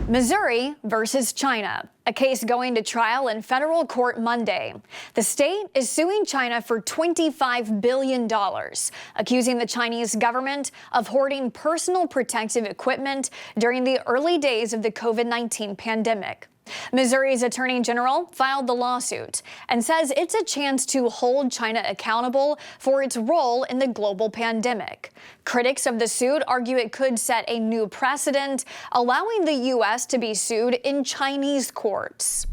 Missouri versus China, a case going to trial in federal court Monday. The state is suing China for $25 billion, accusing the Chinese government of hoarding personal protective equipment during the early days of the COVID-19 pandemic. Missouri's Attorney General filed the lawsuit and says it's a chance to hold China accountable for its role in the global pandemic. Critics of the suit argue it could set a new precedent, allowing the U.S. to be sued in Chinese courts.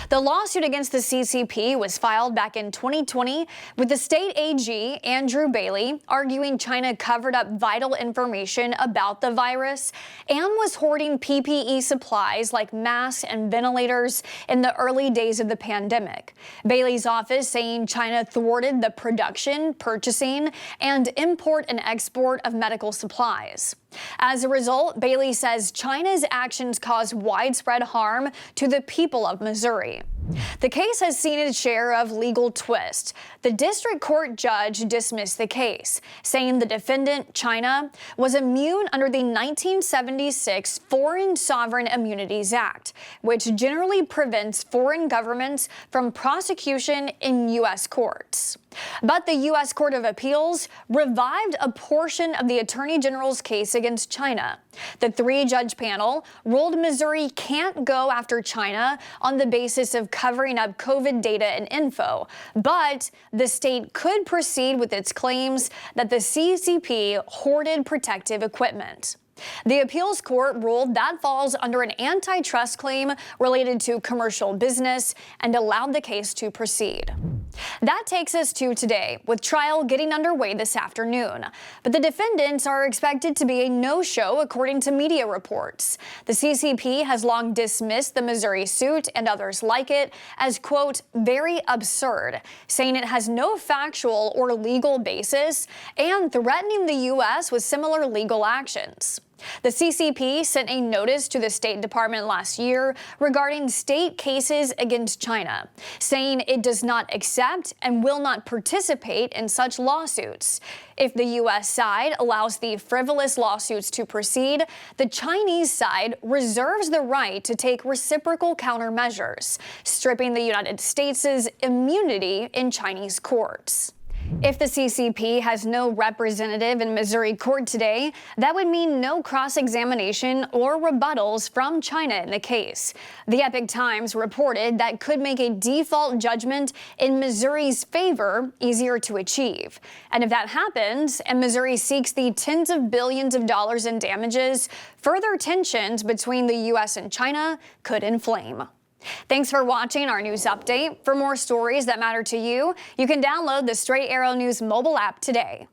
The lawsuit against the CCP was filed back in 2020, with the state AG, Andrew Bailey, arguing China covered up vital information about the virus and was hoarding PPE supplies like masks and ventilators in the early days of the pandemic. Bailey's office saying China thwarted the production, purchasing, and import and export of medical supplies. As a result, Bailey says China's actions caused widespread harm to the people of Missouri. The case has seen its share of legal twists. The district court judge dismissed the case, saying the defendant, China, was immune under the 1976 Foreign Sovereign Immunities Act, which generally prevents foreign governments from prosecution in U.S. courts. But the U.S. Court of Appeals revived a portion of the Attorney General's case against China. The three-judge panel ruled Missouri can't go after China on the basis of covering up COVID data and info, but the state could proceed with its claims that the CCP hoarded protective equipment. The appeals court ruled that falls under an antitrust claim related to commercial business and allowed the case to proceed. That takes us to today, with trial getting underway this afternoon. But the defendants are expected to be a no-show, according to media reports. The CCP has long dismissed the Missouri suit and others like it as, quote, very absurd, saying it has no factual or legal basis and threatening the U.S. with similar legal actions. The CCP sent a notice to the State Department last year regarding state cases against China, saying it does not accept and will not participate in such lawsuits. If the U.S. side allows the frivolous lawsuits to proceed, the Chinese side reserves the right to take reciprocal countermeasures, stripping the United States' immunity in Chinese courts. If the CCP has no representative in Missouri court today, that would mean no cross-examination or rebuttals from China in the case. The Epoch Times reported that could make a default judgment in Missouri's favor easier to achieve. And if that happens, and Missouri seeks the tens of billions of dollars in damages, further tensions between the U.S. and China could inflame. Thanks for watching our news update. For more stories that matter to you, you can download the Straight Arrow News mobile app today.